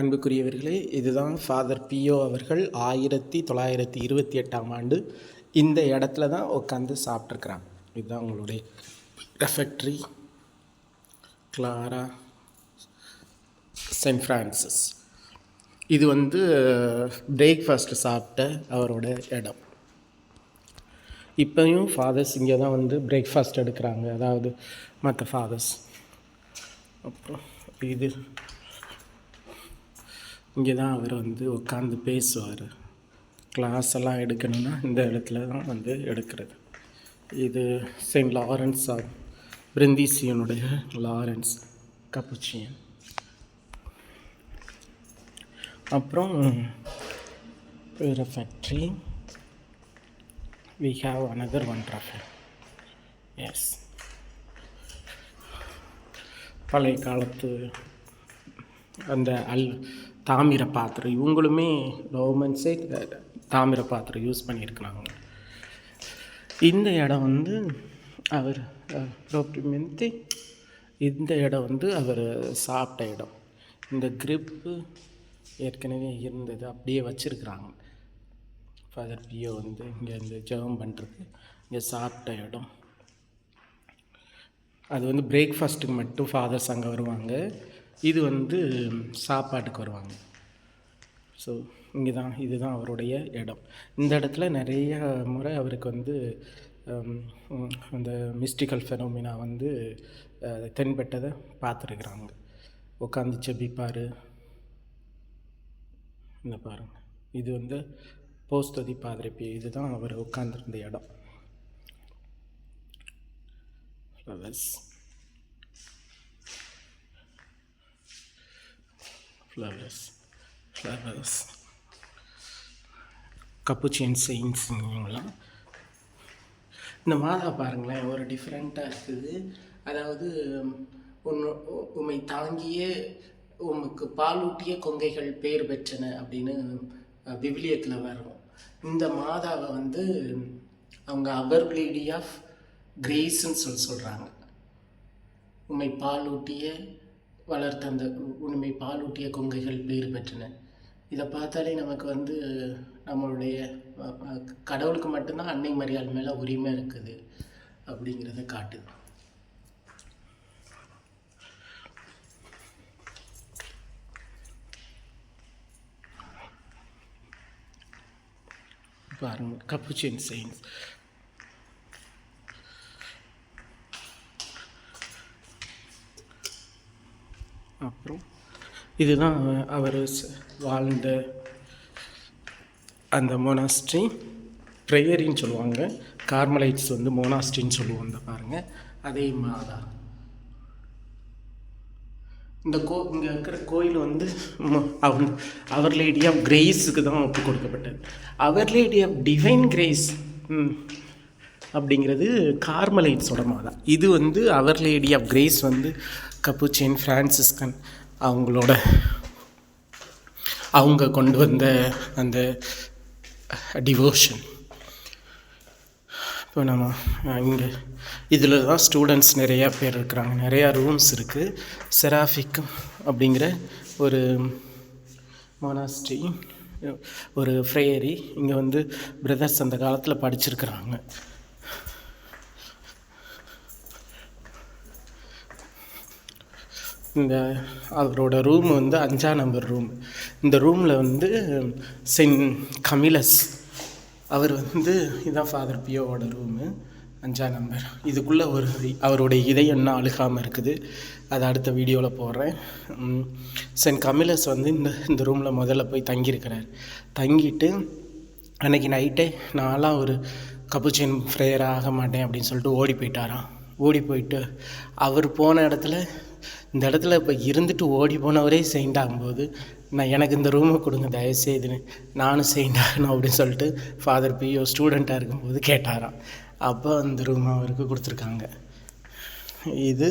அன்புக்குரியவர்களே, இதுதான் ஃபாதர் பியோ அவர்கள் 1928ஆம் ஆண்டு இந்த இடத்துல தான் உட்காந்து சாப்பிட்ருக்குறாங்க. இதுதான் உங்களுடைய ரெஃபெக்ட்ரி கிளாரா சென்ட் ஃப்ரான்சிஸ். இது பிரேக்ஃபாஸ்ட்டு சாப்பிட்ட அவரோட இடம். இப்போயும் ஃபாதர்ஸ் இங்கே தான் பிரேக்ஃபாஸ்ட் எடுக்கிறாங்க, அதாவது மற்ற ஃபாதர்ஸ். அப்புறம் இது இங்கே தான் அவர் உட்காந்து பேசுவார். கிளாஸ் எல்லாம் எடுக்கணும்னா இந்த இடத்துல தான் எடுக்கிறது. இது செயின்ட் லாரன்ஸ் ஆஃப் பிரிந்திசியனுடைய லாரன்ஸ் கப்புச்சியன். அப்புறம் ரெஃபெக்ட்ரி we have another one trophy. Yes, பழைய காலத்து அந்த தாமிர பாத்திரம், இவங்களுமே ரோமன்ஸே தாமிர பாத்திரம் யூஸ் பண்ணியிருக்கிறாங்க. இந்த இடம் அவர் ப்ரோப்ரிமெண்ட்டி இந்த இடம் அவர் சாப்பிட்ட இடம். இந்த கிரிப்பு ஏற்கனவே இருந்தது அப்படியே வச்சுருக்குறாங்க. ஃபாதர் பியோ இங்கே ஜெபம் பண்ணுறது, இங்கே சாப்பிட்ட இடம். அது பிரேக்ஃபாஸ்ட்டுக்கு மட்டும் ஃபாதர்ஸ் அங்கே வருவாங்க. இது சாப்பாட்டுக்கு வருவாங்க. ஸோ இதுதான் அவருடைய இடம். இந்த இடத்துல நிறைய முறை அவருக்கு அந்த மிஸ்டிக்கல் ஃபெனோமினா தென்பட்டதை பார்த்துருக்குறாங்க. உட்காந்து செபிப்பார். இந்த பாருங்கள், இது போஸ்ததி பாதிரி பியோ. இதுதான் அவர் உட்காந்துருந்த இடம். ஃப்ளவர்ஸ் கப்புச்சியன் செயின்ஸுங்களாம். இந்த மாதா பாருங்களேன், ஒரு டிஃப்ரெண்ட்டாக இருக்குது. அதாவது உம்மை தாங்கிய உமக்கு பாலூட்டிய கொங்கைகள் பேர் பெற்றன அப்படின்னு விவிலியத்தில் வரும். இந்த மாதாவை அவங்க அவர் லேடி ஆஃப் கிரேஸ்ன்னு சொல்கிறாங்க. உண்மை பாலூட்டிய வளர்த்த அந்த உண்மை பாலூட்டிய கொங்கைகள் பேர் பெற்றன. இதை பார்த்தாலே நமக்கு நம்மளுடைய கடவுளுக்கு மட்டும்தான் அன்னை மரியாள் மேலே உரிமை இருக்குது அப்படிங்கிறத காட்டுது. பாருங்க, கப்புச்சியன் செயின்ஸ். அப்புறம் இதுதான் அவர் வாழ்ந்த அந்த மோனாஸ்ட்ரி. ப்ரேயரின்னு சொல்லுவாங்க. கார்மலைட்ஸ் மோனாஸ்ட்ரின்னு சொல்லுவாங்க. பாருங்கள், அதே மாதா. இந்த இங்கே இருக்கிற கோயில் அவர் லேடி ஆஃப் கிரேஸுக்கு தான் ஒப்பு கொடுக்கப்பட்டது. அவர் லேடி ஆஃப் டிவைன் கிரேஸ் அப்படிங்கிறது கார்மலைட்ஸோட மாதா. இது அவர் லேடி ஆஃப் கிரேஸ் கப்புச்சியன் ஃப்ரான்சிஸ்கன் அவங்க கொண்டு வந்த அந்த டிவோஷன். இப்போ நம்ம இங்கே இதில் தான் ஸ்டூடெண்ட்ஸ் நிறையா பேர் இருக்கிறாங்க. நிறையா ரூம்ஸ் இருக்குது. செராஃபிக் அப்படிங்கிற ஒரு மோனாஸ்ட்ரி, ஒரு ஃப்ரேயரி. இங்கே பிரதர்ஸ் அந்த காலத்தில் படிச்சிருக்கிறாங்க. இந்த அவரோட ரூம் 5ஆம் நம்பர் ரூம். இந்த ரூமில் செயின்ட் கமிலஸ் அவர் இதான் ஃபாதர் பியோவோட ரூமு, 5ஆம் நம்பர். இதுக்குள்ளே அவருடைய இதயம் இன்னும் அழுகாமல் இருக்குது. அதை அடுத்த வீடியோவில் போடுறேன். செயின்ட் கமிலஸ் இந்த ரூமில் முதல்ல போய் தங்கியிருக்கிறார். தங்கிட்டு அன்றைக்கி நைட்டே நான்லாம் ஒரு கப்புச்சியன் ஃப்ரேயர் ஆக மாட்டேன் அப்படின்னு சொல்லிட்டு ஓடி போயிட்டாராம். ஓடி போயிட்டு அவர் போன இடத்துல, இந்த இடத்துல இப்போ இருந்துட்டு ஓடி போனவரே செயின்ட் ஆகும்போது, எனக்கு இந்த ரூமை கொடுங்க தயவுசெய்துன்னு, நானும் செயின்ட் ஆகணும் அப்படின்னு சொல்லிட்டு ஃபாதர் பியோ ஸ்டூடெண்ட்டாக இருக்கும்போது கேட்டாராம். அப்போ அந்த ரூம் அவருக்கு கொடுத்துருக்காங்க. இது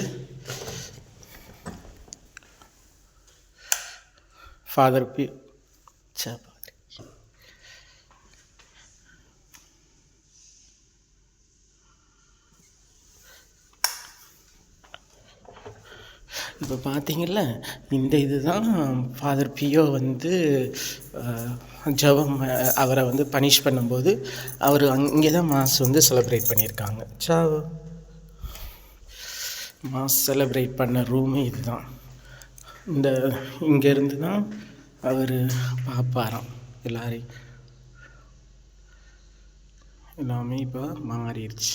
ஃபாதர் பியோ இப்போ பார்த்தீங்கள்ல, இந்த இதுதான் ஃபாதர் பியோ வந்து ஜெபம் அவரை வந்து பனிஷ் பண்ணும்போது அவர் இங்கே தான் மாஸ் வந்து செலிப்ரேட் பண்ணியிருக்காங்க. மாஸ் செலிப்ரேட் பண்ண ரூமு இதுதான். இந்த இங்கேருந்து தான் அவர் பார்ப்பாராம் எல்லாரையும். எல்லாமே இப்போ மாறிடுச்சு.